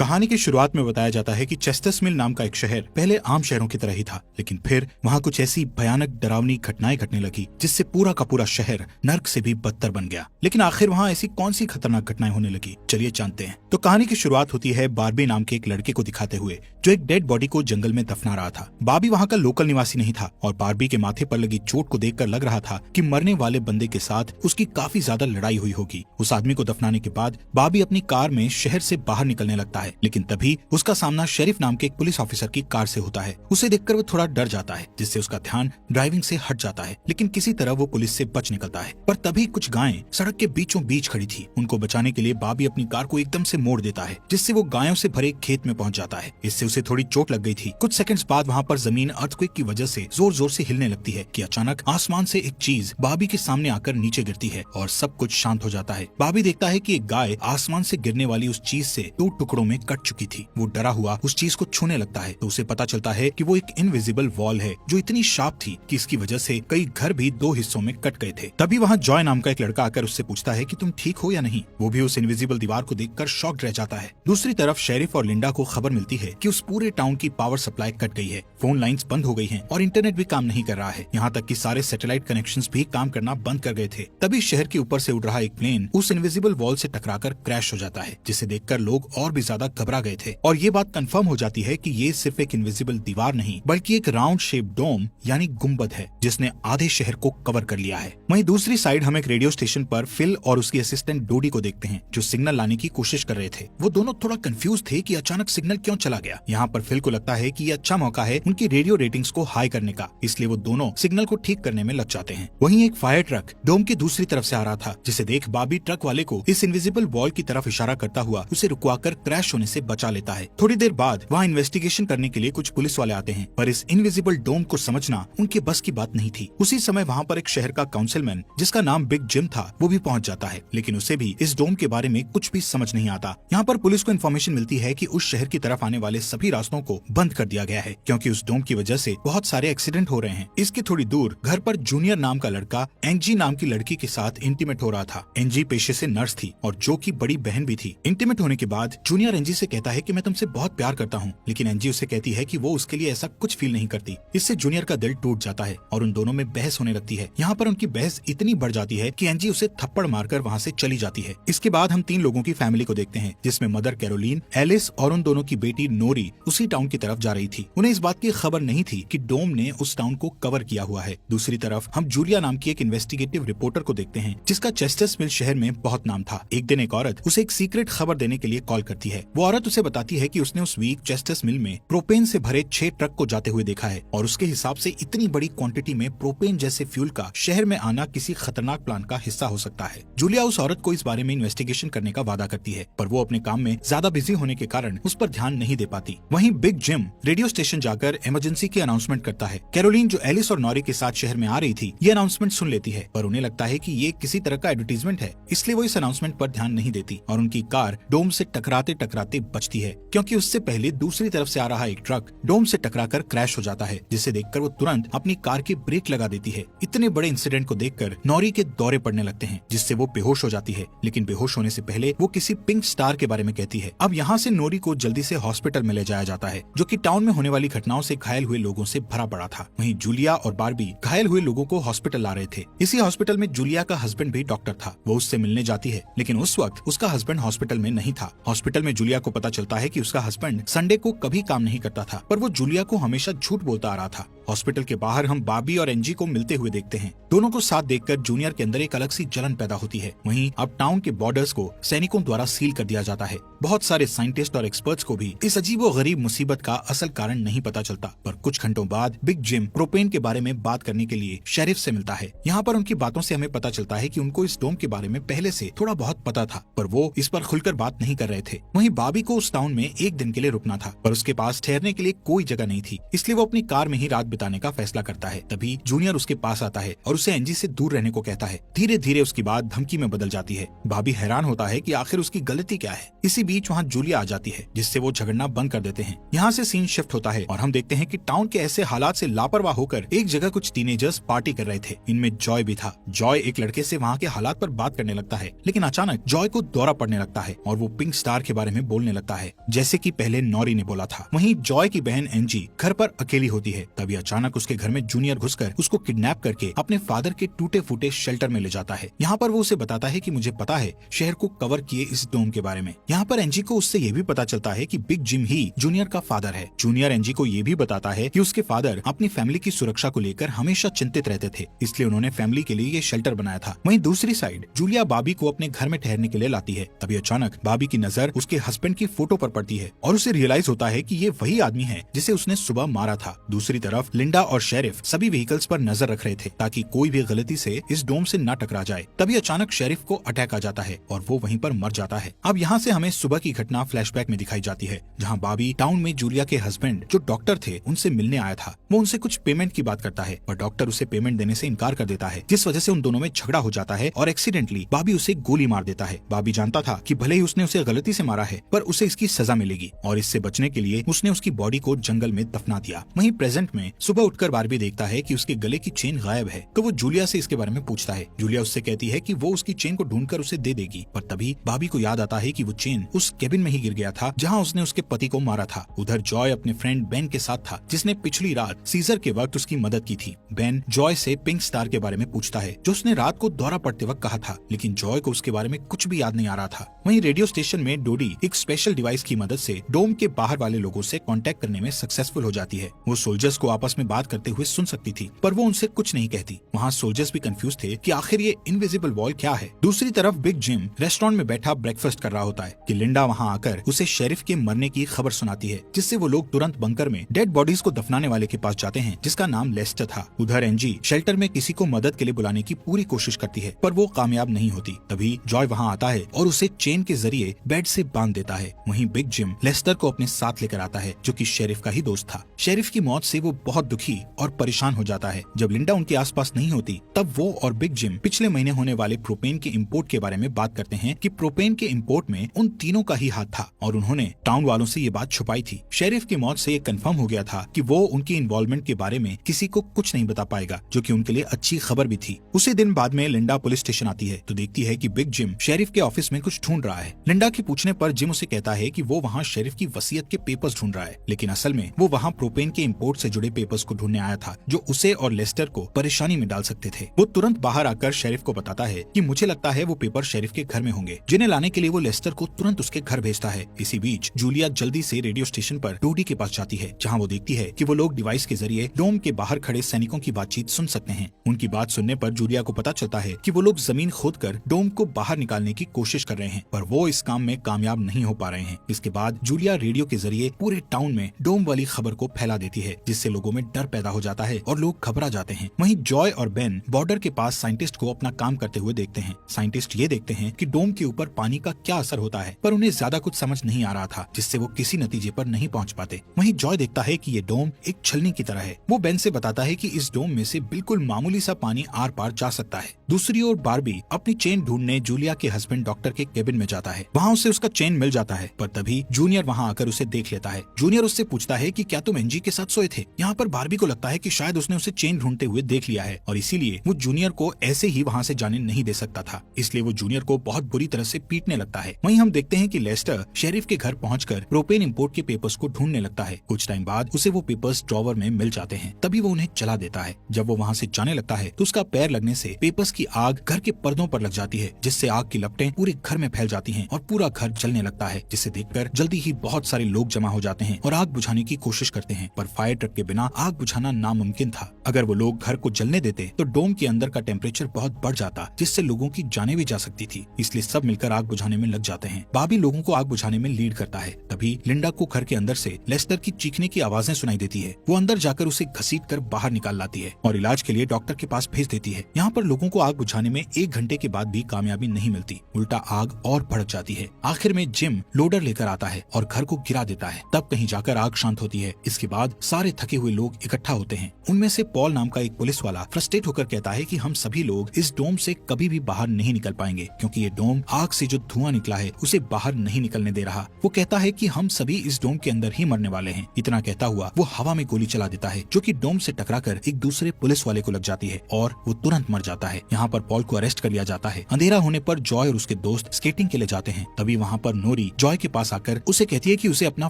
कहानी की शुरुआत में बताया जाता है कि चेस्टर्समिल नाम का एक शहर पहले आम शहरों की तरह ही था, लेकिन फिर वहाँ कुछ ऐसी भयानक डरावनी घटनाएं घटने लगी जिससे पूरा का पूरा शहर नर्क से भी बदतर बन गया। लेकिन आखिर वहाँ ऐसी कौन सी खतरनाक घटनाएं होने लगी, चलिए जानते हैं। तो कहानी की शुरुआत होती है बार्बी नाम के एक लड़के को दिखाते हुए जो एक डेड बॉडी को जंगल में दफना रहा था। बार्बी वहाँ का लोकल निवासी नहीं था और बार्बी के माथे पर लगी चोट को देखकर लग रहा था कि मरने वाले बंदे के साथ उसकी काफी ज्यादा लड़ाई हुई होगी। उस आदमी को दफनाने के बाद बार्बी अपनी कार में शहर से बाहर निकलने लगता है, लेकिन तभी उसका सामना शेरिफ नाम के एक पुलिस ऑफिसर की कार से होता है। उसे देखकर वो थोड़ा डर जाता है, जिससे उसका ध्यान ड्राइविंग से हट जाता है, लेकिन किसी तरह वो पुलिस से बच निकलता है। पर तभी कुछ गायें सड़क के बीचों बीच खड़ी थी। उनको बचाने के लिए बार्बी अपनी कार को एकदम से मोड़ देता है, जिससे वो गायों से भरे खेत में पहुंच जाता है। इससे उसे थोड़ी चोट लग गई थी। कुछ सेकंड्स बाद वहाँ पर जमीन अर्थक्वेक की वजह से जोर जोर से हिलने लगती है कि अचानक आसमान से एक चीज बार्बी के सामने आकर नीचे गिरती है और सब कुछ शांत हो जाता है। बार्बी देखता है कि एक गाय आसमान से गिरने वाली उस चीज से 2 टुकड़ों में कट चुकी थी। वो डरा हुआ उस चीज को छूने लगता है तो उसे पता चलता है कि वो एक इनविजिबल वॉल है जो इतनी शार्प थी कि इसकी वजह से कई घर भी 2 हिस्सों में कट गए थे। तभी वहाँ जॉय नाम का एक लड़का आकर उससे पूछता है कि तुम ठीक हो या नहीं। वो भी उस इनविजिबल दीवार को देखकर शॉक्ड रह जाता है। दूसरी तरफ शेरिफ और लिंडा को खबर मिलती है कि उस पूरे टाउन की पावर सप्लाई कट गई है, फोन लाइंस बंद हो गई हैं और इंटरनेट भी काम नहीं कर रहा है। यहाँ तक कि सारे सैटेलाइट कनेक्शंस भी काम करना बंद कर गए थे। तभी शहर के ऊपर से उड़ रहा एक प्लेन उस इनविजिबल वॉल से टकराकर क्रैश हो जाता है, जिसे देखकर लोग और भी ज्यादा घबरा गए थे। और ये बात कंफर्म हो जाती है कि ये सिर्फ एक इनविजिबल दीवार नहीं बल्कि एक राउंड शेप डोम यानी गुम्बद है, जिसने आधे शहर को कवर कर लिया है। वहीं दूसरी साइड हम एक रेडियो स्टेशन पर फिल और उसकी असिस्टेंट डोडी को देखते हैं जो सिग्नल लाने की कोशिश कर रहे थे। वो दोनों थोड़ा कंफ्यूज थे कि अचानक सिग्नल क्यों चला गया। यहाँ पर फिल को लगता है कि ये अच्छा मौका है उनकी रेडियो रेटिंग्स को हाई करने का, इसलिए वो दोनों सिग्नल को ठीक करने में लग जाते हैं। वहीं एक फायर ट्रक डोम की दूसरी तरफ से आ रहा था, जिसे देख बार्बी ट्रक वाले को इस इनविजिबल वॉल की तरफ इशारा करता हुआ उसे रुकवाकर क्रैश होने से बचा लेता है। थोड़ी देर बाद वहाँ इन्वेस्टिगेशन करने के लिए कुछ पुलिस वाले आते हैं, पर इस इनविजिबल डोम को समझना उनके बस की बात नहीं थी। उसी समय वहाँ पर एक शहर का काउंसिलमैन जिसका नाम बिग जिम था वो भी पहुँच जाता है, लेकिन उसे भी इस डोम के बारे में कुछ भी समझ नहीं आता। यहाँ पर पुलिस को इन्फॉर्मेशन मिलती है कि उस शहर की तरफ आने वाले सभी रास्तों को बंद कर दिया गया है, क्योंकि उस डोम की वजह से बहुत सारे एक्सीडेंट हो रहे हैं। इसके थोड़ी दूर घर पर जूनियर नाम का लड़का एंजी नाम की लड़की के साथ इंटीमेट हो रहा था। एंजी पेशे से नर्स थी और जो की बड़ी बहन भी थी। इंटीमेट होने के बाद जूनियर एंजी से कहता है कि मैं तुमसे बहुत प्यार करता हूँ, लेकिन एंजी उसे कहती है कि वो उसके लिए ऐसा कुछ फील नहीं करती। इससे जूनियर का दिल टूट जाता है और उन दोनों में बहस होने लगती है। यहाँ पर उनकी बहस इतनी बढ़ जाती है कि एंजी उसे थप्पड़ मारकर वहाँ से चली जाती है। इसके बाद हम 3 लोगों की फैमिली को देखते हैं, जिसमें मदर कैरोलीन, एलिस और उन दोनों की बेटी नोरी उसी टाउन की तरफ जा रही थी। उन्हें इस बात की खबर नहीं थी कि डोम ने उस टाउन को कवर किया हुआ है। दूसरी तरफ हम जूलिया नाम की एक इन्वेस्टिगेटिव रिपोर्टर को देखते हैं, जिसका चेस्टर्समिल शहर में बहुत नाम था। एक दिन एक औरत उसे एक सीक्रेट खबर देने के लिए कॉल करती है। वो औरत उसे बताती है कि उसने उस वीक चेस्टर्समिल में प्रोपेन से भरे 6 ट्रक को जाते हुए देखा है और उसके हिसाब से इतनी बड़ी क्वांटिटी में प्रोपेन जैसे फ्यूल का शहर में आना किसी खतरनाक प्लान का हिस्सा हो सकता है। जूलिया उस औरत को इस बारे में इन्वेस्टिगेशन करने का वादा करती है, पर वो अपने काम में ज्यादा बिजी होने के कारण उस पर ध्यान नहीं दे पाती। वहीं बिग जिम रेडियो स्टेशन जाकर इमरजेंसी की अनाउंसमेंट करता है। कैरोलीन जो एलिस और नॉरी के साथ शहर में आ रही थी, ये अनाउंसमेंट सुन लेती है, पर उन्हें लगता है कि ये किसी तरह का एडवर्टीजमेंट है, इसलिए वो इस अनाउंसमेंट पर ध्यान नहीं देती और उनकी कार डोम से टकराते टकराते बचती है, क्योंकि उससे पहले दूसरी तरफ से आ रहा एक ट्रक डोम से टकराकर क्रैश हो जाता है, जिसे देखकर वो तुरंत अपनी कार की ब्रेक लगा देती है। इतने बड़े इंसिडेंट को देखकर नॉरी के दौरे पड़ने लगते हैं, जिससे वो बेहोश हो जाती है, लेकिन बेहोश होने से पहले वो किसी पिंक स्टार के बारे में कहती है। अब यहाँ से नोरी को जल्दी से हॉस्पिटल में ले जाया जाता है, जो कि टाउन में होने वाली घटनाओं से घायल हुए लोगों से भरा पड़ा था। वहीं जूलिया और बार्बी घायल हुए लोगों को हॉस्पिटल ला रहे थे। इसी हॉस्पिटल में जूलिया का हस्बैंड भी डॉक्टर था। वो उससे मिलने जाती है, लेकिन उस वक्त उसका हस्बैंड हॉस्पिटल में नहीं था। हॉस्पिटल में जूलिया को पता चलता है कि उसका हस्बैंड संडे को कभी काम नहीं करता था, पर वो जूलिया को हमेशा झूठ बोलता आ रहा था। हॉस्पिटल के बाहर हम बार्बी और एंजी को मिलते हुए देखते हैं। दोनों को साथ देखकर जूनियर के अंदर एक अलग सी जलन पैदा होती है। वहीं अब टाउन के बॉर्डर्स को सैनिकों द्वारा सील कर दिया जाता है। बहुत सारे साइंटिस्ट और एक्सपर्ट्स को भी इस अजीबोगरीब मुसीबत का असल कारण नहीं पता चलता, पर कुछ घंटों बाद बिग जिम प्रोपेन के बारे में बात करने के लिए शेरिफ से मिलता है। यहाँ पर उनकी बातों से हमें पता चलता है कि उनको इस डोम के बारे में पहले से थोड़ा बहुत पता था, पर वो इस पर खुलकर बात नहीं कर रहे थे। वहीं बार्बी को उस टाउन में एक दिन के लिए रुकना था, पर उसके पास ठहरने के लिए कोई जगह नहीं थी, इसलिए वो अपनी कार में ही रात बिताने का फैसला करता है। तभी जूनियर उसके पास आता है और उसे एंजी से दूर रहने को कहता है। धीरे धीरे उसकी बात धमकी में बदल जाती है। बॉबी हैरान होता है कि आखिर उसकी गलती क्या है। इसी बीच वहाँ जूलिया आ जाती है, जिससे वो झगड़ना बंद कर देते हैं। यहाँ से सीन शिफ्ट होता है और हम देखते हैं कि टाउन के ऐसे हालात से लापरवाह होकर एक जगह कुछ टीनेजर्स पार्टी कर रहे थे। इनमें जॉय भी था। जॉय एक लड़के से वहाँ के हालात पर बात करने लगता है, लेकिन अचानक जॉय को दौरा पड़ने लगता है और वो पिंक स्टार के बारे में बोलने लगता है, जैसे कि पहले नॉरी ने बोला था। वहीं जॉय की बहन एंजी घर पर अकेली होती है। तभी अचानक उसके घर में जूनियर घुसकर उसको किडनैप करके अपने फादर के टूटे फूटे शेल्टर में ले जाता है। यहाँ पर वो उसे बताता है कि मुझे पता है शहर को कवर किए इस डोम के बारे में। यहाँ पर एंजी को उससे ये भी पता चलता है कि बिग जिम ही जूनियर का फादर है। जूनियर एंजी को ये भी बताता है कि उसके फादर अपनी फैमिली की सुरक्षा को लेकर हमेशा चिंतित रहते थे, इसलिए उन्होंने फैमिली के लिए ये शेल्टर बनाया था। वहीं दूसरी साइड जूलिया बॉबी को अपने घर में ठहरने के लिए लाती है। तभी अचानक बॉबी की नजर उसके हस्बैंड की फोटो पर पड़ती है और उसे रियलाइज होता है कि ये वही आदमी है जिसे उसने सुबह मारा था। दूसरी तरफ लिंडा और शेरिफ सभी व्हीकल्स पर नजर रख रहे थे ताकि कोई भी गलती से इस डोम से न टकरा जाए। तभी अचानक शेरिफ को अटैक आ जाता है और वो वहीं पर मर जाता है। अब यहाँ से हमें सुबह की घटना फ्लैशबैक में दिखाई जाती है, जहाँ बॉबी टाउन में जूलिया के हस्बैंड जो डॉक्टर थे उनसे मिलने आया था। वो उनसे कुछ पेमेंट की बात करता है पर डॉक्टर उसे पेमेंट देने से इनकार कर देता है, जिस वजह से उन दोनों में झगड़ा हो जाता है और एक्सीडेंटली बॉबी उसे गोली मार देता है। बॉबी जानता था कि भले ही उसने उसे गलती से मारा है पर उसे इसकी सजा मिलेगी और इससे बचने के लिए उसने उसकी बॉडी को जंगल में दफना दिया। वहीं प्रेजेंट में सुबह उठकर बार्बी देखता है कि उसके गले की चेन गायब है, तो वो जूलिया से इसके बारे में पूछता है। जूलिया उससे कहती है कि वो उसकी चेन को ढूंढकर उसे दे देगी, पर तभी बॉबी को याद आता है कि वो चेन उस केबिन में ही गिर गया था जहाँ उसने उसके पति को मारा था। उधर जॉय अपने फ्रेंड बेन के साथ था, जिसने पिछली रात सीजर के वक्त उसकी मदद की थी। बेन जॉय से पिंक स्टार के बारे में पूछता है जो उसने रात को दौरा पड़ते वक्त कहा था, लेकिन जॉय को उसके बारे में कुछ भी याद नहीं आ रहा था। वहीं रेडियो स्टेशन में डोडी एक स्पेशल डिवाइस की मदद से डोम के बाहर वाले लोगों से कांटेक्ट करने में सक्सेसफुल हो जाती है। वो सोल्जर्स को आपस में बात करते हुए सुन सकती थी, पर वो उनसे कुछ नहीं कहती। वहाँ सोल्जर्स भी कंफ्यूज थे कि आखिर ये इनविजिबल वॉल क्या है। दूसरी तरफ बिग जिम रेस्टोरेंट में बैठा ब्रेकफास्ट कर रहा होता है कि लिंडा वहाँ आकर उसे शेरिफ के मरने की खबर सुनाती है, जिससे वो लोग तुरंत बंकर में डेड बॉडीज को दफनाने वाले के पास जाते हैं, जिसका नाम लेस्टर था। उधर एंजी शेल्टर में किसी को मदद के लिए बुलाने की पूरी कोशिश करती है, पर वो कामयाब नहीं होती। तभी जॉय वहाँ आता है और उसे चेन के जरिए बेड से बांध देता है। वहीं बिग जिम लेस्टर को अपने साथ लेकर आता है, जो कि शेरिफ का ही दोस्त था। शेरिफ की मौत से वो बहुत दुखी और परेशान हो जाता है। जब लिंडा उनके आसपास नहीं होती, तब वो और बिग जिम पिछले महीने होने वाले प्रोपेन के इंपोर्ट के बारे में बात करते हैं कि प्रोपेन के इंपोर्ट में उन तीनों का ही हाथ था और उन्होंने टाउन वालों से ये बात छुपाई थी। शेरिफ की मौत से ये कंफर्म हो गया था कि वो उनकी इन्वॉल्वमेंट के बारे में किसी को कुछ नहीं बता पाएगा, जो कि उनके लिए अच्छी खबर भी थी। उसी दिन बाद में लिंडा पुलिस स्टेशन आती है तो देखती है कि बिग जिम शेरिफ के ऑफिस में कुछ ढूंढ रहा है। लिंडा के पूछने पर जिम उसे कहता है कि वो वहाँ शेरिफ की वसीयत के पेपर्स ढूंढ रहा है, लेकिन असल में वो वहाँ प्रोपेन के इंपोर्ट से जुड़े पेपर्स को ढूंढने आया था, जो उसे और लेस्टर को परेशानी में डाल सकते थे। वो तुरंत बाहर आकर शेरिफ को बताता है कि मुझे लगता है वो पेपर शेरिफ के घर में होंगे, जिन्हें लाने के लिए वो लेस्टर को तुरंत उसके घर भेजता है। इसी बीच जूलिया जल्दी से रेडियो स्टेशन पर डोडी के पास जाती है, जहाँ वो देखती है कि वो लोग डिवाइस के जरिए डोम के बाहर खड़े सैनिकों की बातचीत सुन सकते हैं। उनकी बात सुनने पर जूलिया को पता चलता है कि वो लोग जमीन खोदकर डोम को बाहर निकालने की कोशिश कर रहे हैं, पर वो इस काम में कामयाब नहीं हो पा रहे हैं। इसके बाद जूलिया रेडियो के जरिए पूरे टाउन में डोम वाली खबर को फैला देती है, जिससे लोगों में डर पैदा हो जाता है और लोग घबरा जाते हैं। वहीं जॉय और बेन बॉर्डर के पास साइंटिस्ट को अपना काम करते हुए देखते हैं। साइंटिस्ट ये देखते हैं कि डोम के ऊपर पानी का क्या असर होता है, पर उन्हें ज्यादा कुछ समझ नहीं आ रहा था, जिससे वो किसी नतीजे पर नहीं पहुंच पाते। वहीं जॉय देखता है कि ये डोम एक छलनी की तरह है। वो बेन से बताता है कि इस डोम में से बिल्कुल मामूली सा पानी आर पार जा सकता है। दूसरी ओर बार्बी अपनी चेन ढूंढने जूलिया के हस्बैंड डॉक्टर के केबिन में जाता है। वहाँ उसे उसका चेन मिल जाता है, पर तभी जूनियर वहाँ आकर उसे देख लेता है। जूनियर उससे पूछता है कि क्या तुम एंजी के साथ सोए थे। यहाँ पर बार्बी को लगता है कि शायद उसने उसे चेन ढूंढते हुए देख लिया है और इसीलिए वो जूनियर को ऐसे ही वहाँ से जाने नहीं दे सकता था, इसलिए वो जूनियर को बहुत बुरी तरह से पीटने लगता है। वहीं हम देखते हैं कि लेस्टर शेरिफ के घर पहुंचकर प्रोपेन इंपोर्ट के पेपर्स को ढूंढने लगता है। कुछ टाइम बाद उसे वो पेपर्स ड्रॉवर में मिल जाते हैं, तभी वो उन्हें जला देता है। जब वो वहाँ से जाने लगता है तो उसका पैर लगने से पेपर्स की आग घर के पर्दों पर लग जाती है, जिससे आग की लपटें पूरे घर में फैल जाती हैं और पूरा घर जलने लगता है, जिसे देखकर जल्दी ही बहुत सारे लोग जमा हो जाते हैं और आग बुझाने की कोशिश करते हैं, पर फायर ट्रक के बिना आग बुझाना नामुमकिन था। अगर वो लोग घर को जलने देते तो डोम के अंदर का टेम्परेचर बहुत बढ़ जाता, जिससे लोगों की जानें भी जा सकती थी, इसलिए सब मिलकर आग बुझाने में लग जाते हैं। बाबी लोगों को आग बुझाने में लीड करता है। तभी लिंडा को घर के अंदर से लेस्टर की चीखने की आवाजें सुनाई देती है। वो अंदर जाकर उसे घसीट कर बाहर निकाल लाती है और इलाज के लिए डॉक्टर के पास भेज देती है। यहाँ पर लोगों को आग आग बुझाने में 1 घंटे के बाद भी कामयाबी नहीं मिलती, उल्टा आग और भड़क जाती है। आखिर में जिम लोडर लेकर आता है और घर को गिरा देता है। तब कहीं जाकर आग शांत होती है। इसके बाद सारे थके हुए लोग इकट्ठा होते हैं। उनमें से पॉल नाम का एक पुलिस वाला फ्रस्ट्रेट होकर कहता है कि हम सभी लोग इस डोम से कभी भी बाहर नहीं निकल पाएंगे, क्योंकि ये डोम आग से जो धुआं निकला है उसे बाहर नहीं निकलने दे रहा। वो कहता है कि हम सभी इस डोम के अंदर ही मरने वाले हैं। इतना कहता हुआ वो हवा में गोली चला देता है, जो कि डोम से टकराकर एक दूसरे पुलिस वाले को लग जाती है और वो तुरंत मर जाता है। यहाँ पर पॉल को अरेस्ट कर लिया जाता है। अंधेरा होने पर जॉय और उसके दोस्त स्केटिंग के लिए जाते हैं। तभी वहाँ पर नोरी जॉय के पास आकर उसे कहती है कि उसे अपना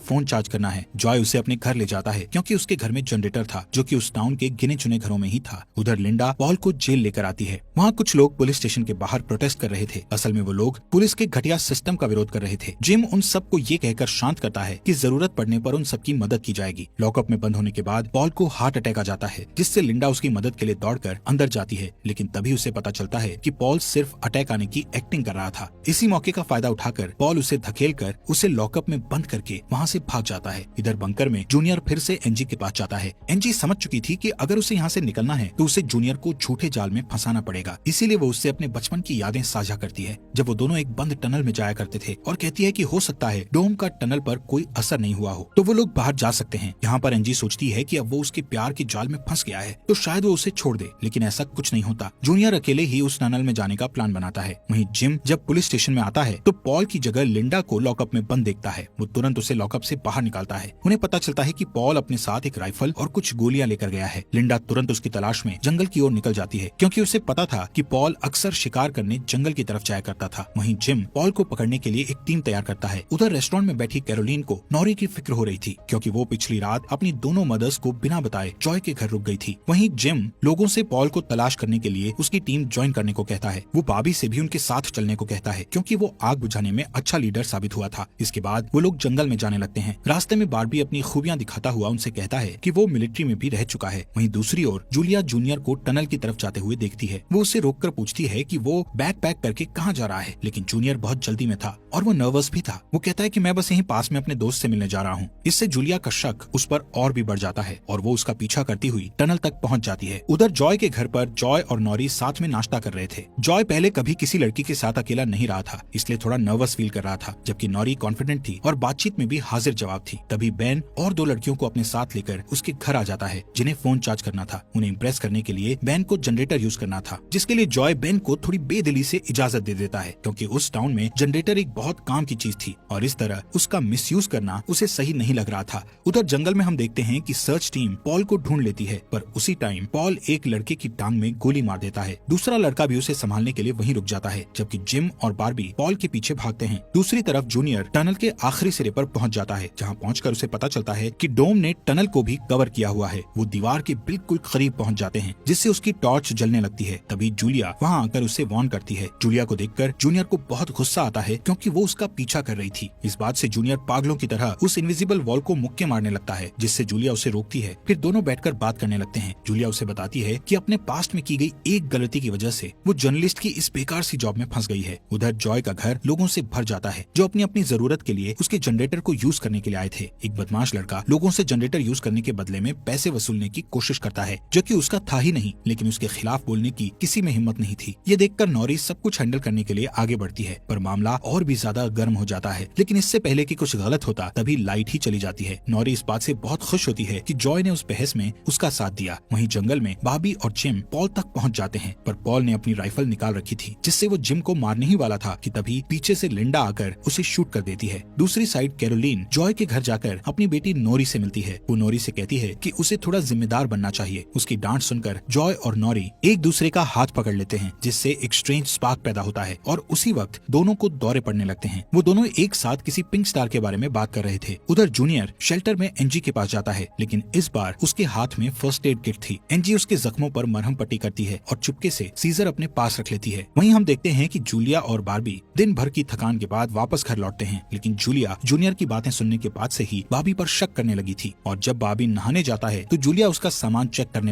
फोन चार्ज करना है। जॉय उसे अपने घर ले जाता है, क्योंकि उसके घर में जनरेटर था, जो कि उस टाउन के गिने चुने घरों में ही था। उधर लिंडा पॉल को जेल लेकर आती है। वहाँ कुछ लोग पुलिस स्टेशन के बाहर प्रोटेस्ट कर रहे थे। असल में वो लोग पुलिस के घटिया सिस्टम का विरोध कर रहे थे। जिम उन सबको ये कहकर शांत करता है कि जरूरत पड़ने पर उन सबकी मदद की जाएगी। लॉकअप में बंद होने के बाद पॉल को हार्ट अटैक आ जाता है, जिससे लिंडा उसकी मदद के लिए दौड़कर अंदर जाती है। लेकिन तभी उसे पता चलता है कि पॉल सिर्फ अटैक आने की एक्टिंग कर रहा था। इसी मौके का फायदा उठाकर पॉल उसे धकेलकर उसे लॉकअप में बंद करके वहाँ से भाग जाता है। इधर बंकर में जूनियर फिर से एनजी के पास जाता है। एनजी समझ चुकी थी कि अगर उसे यहाँ से निकलना है तो उसे जूनियर को झूठे जाल में फंसाना पड़ेगा। इसीलिए वो उससे अपने बचपन की यादें साझा करती है, जब वो दोनों एक बंद टनल में जाया करते थे, और कहती है कि हो सकता है डोम का टनल पर कोई असर नहीं हुआ हो, तो वो लोग बाहर जा सकते हैं। यहाँ पर एनजी सोचती है कि अब वो उसके प्यार के जाल में फंस गया है, तो शायद वो उसे छोड़ दे, लेकिन ऐसा कुछ नहीं होता। जूनियर अकेले ही उस टनल में जाने का प्लान बनाता है। वहीं जिम जब पुलिस स्टेशन में आता है तो पॉल की जगह लिंडा को लॉकअप में बंद देखता है। वो तुरंत उसे लॉकअप से बाहर निकालता है। उन्हें पता चलता है कि पॉल अपने साथ एक राइफल और कुछ गोलियां लेकर गया है। लिंडा तुरंत उसकी तलाश में जंगल की ओर निकल जाती है, क्योंकि उसे पता था कि पॉल अक्सर शिकार करने जंगल की तरफ जाया करता था। वहीं जिम पॉल को पकड़ने के लिए एक टीम तैयार करता है। उधर रेस्टोरेंट में बैठी कैरोलीन को नॉरी की फिक्र हो रही थी, क्योंकि वो पिछली रात अपनी दोनों मदर्स को बिना बताए जॉय के घर रुक गई थी। वहीं जिम लोगों से पॉल को तलाश करने के लिए उसकी टीम ज्वाइन करने को कहता है। वो बाबी से भी उनके साथ चलने को कहता है, क्योंकि वो आग बुझाने में अच्छा लीडर साबित हुआ था। इसके बाद वो लोग जंगल में जाने लगते हैं। रास्ते में बारबी अपनी खूबियां दिखाता हुआ उनसे कहता है कि वो मिलिट्री में भी रह चुका है। वहीं दूसरी ओर जूलिया जूनियर को टनल की तरफ जाते हुए देखती है। वो उससे रोककर पूछती है कि वो बैग पैक करके कहाँ जा रहा है, लेकिन जूनियर बहुत जल्दी में था और वो नर्वस भी था। वो कहता है कि मैं बस यहीं पास में अपने दोस्त से मिलने जा रहा हूँ। इससे जूलिया का शक उस पर और भी बढ़ जाता है और वो उसका पीछा करती हुई टनल तक पहुँच जाती है। उधर जॉय के घर पर जॉय और नॉरी साथ में नाश्ता कर रहे थे। जॉय पहले कभी किसी लड़की के साथ अकेला नहीं रहा था, इसलिए थोड़ा नर्वस फील कर रहा था, जबकि नॉरी कॉन्फिडेंट थी और बातचीत में भी हाजिर जवाब थी। तभी बेन और 2 लड़कियों को अपने साथ लेकर उसके घर आ जाता है, जिन्हें फोन चार्ज करना था। उन्हें इम्प्रेस करने के लिए बेन को जनरेटर यूज करना था, जिसके लिए जॉय बेन को थोड़ी बेदिली से इजाजत दे देता है, क्योंकि उस टाउन में जनरेटर एक बहुत काम की चीज थी और इस तरह उसका मिसयूज करना उसे सही नहीं लग रहा था। उधर जंगल में हम देखते हैं कि सर्च टीम पॉल को ढूंढ लेती है, पर उसी टाइम पॉल एक लड़के की टांग में गोली मार देता है। दूसरा लड़का भी उसे संभालने के लिए वहीं रुक जाता है, जबकि जिम और बारबी पॉल के पीछे भागते हैं। दूसरी तरफ जूनियर टनल के आखिरी सिरे पर पहुंच जाता है, जहां पहुंचकर उसे पता चलता है कि डोम ने टनल को भी कवर किया हुआ है। वो दीवार के बिल्कुल करीब पहुंच जाते हैं, जिससे उसकी टॉर्च जलने लगती है। तभी जूलिया वहां आकर उसे वार्न करती है। जूलिया को देखकर जूनियर को बहुत गुस्सा आता है, क्योंकि वो उसका पीछा कर रही थी। इस बात से जूनियर पागलों की तरह उस इनविजिबल वॉल को मुक्के मारने लगता है, जिससे जूलिया उसे रोकती है। फिर दोनों बैठकर बात करने लगते हैं। जूलिया उसे बताती है कि अपने पास्ट में की गई एक गलती की वजह से वो जर्नलिस्ट की इस बेकार सी जॉब में फंस गई है। उधर जॉय का घर लोगों से भर जाता है, जो अपनी अपनी जरूरत के लिए उसके जनरेटर को यूज करने के लिए आए थे। एक बदमाश लड़का लोगों से जनरेटर यूज करने के बदले में पैसे वसूलने की कोशिश करता है, जो कि उसका था ही नहीं, लेकिन उसके खिलाफ बोलने की किसी में हिम्मत नहीं थी। ये देखकर नॉरी सब कुछ हैंडल करने के लिए आगे बढ़ती है, पर मामला और भी ज्यादा गर्म हो जाता है। लेकिन इससे पहले कि कुछ गलत होता तभी लाइट ही चली जाती है। नॉरी इस बात से बहुत खुश होती है कि जॉय ने उस बहस में उसका साथ दिया। वहीं जंगल में बाबी और जिम पॉल तक पहुंच जाते हैं, पर पॉल ने अपनी राइफल निकाल रखी थी, जिससे वो जिम को मारने ही वाला था कि तभी पीछे से लिंडा आकर उसे शूट कर देती है। दूसरी साइड कैरोलीन जॉय के घर जाकर अपनी बेटी नोरी से मिलती है। वो नोरी से कहती है कि उसे थोड़ा जिम्मेदार बनना चाहिए। उसकी डांट सुनकर जॉय और नोरी एक दूसरे का हाथ पकड़ लेते हैं, जिससे एक स्ट्रेंज स्पार्क पैदा होता है और उसी वक्त दोनों को दौरे पड़ने लगते हैं। वो दोनों एक साथ किसी पिंक स्टार के बारे में बात कर रहे थे। उधर जूनियर शेल्टर में एनजी के पास जाता है, लेकिन इस बार उसके हाथ में फर्स्ट एड किट थी। एनजी उसके जख्मों पर मरहम पट्टी करती है और चुपके से सीजर अपने पास रख लेती है। वहीं हम देखते हैं कि जूलिया और बारबी दिन भर की थकान के बाद वापस घर लौटते हैं, लेकिन जूलिया जूनियर की बातें सुनने के बाद से ही बारबी पर शक करने लगी थी और जब बारबी नहाने जाता है तो जूलिया उसका सामान चेक करने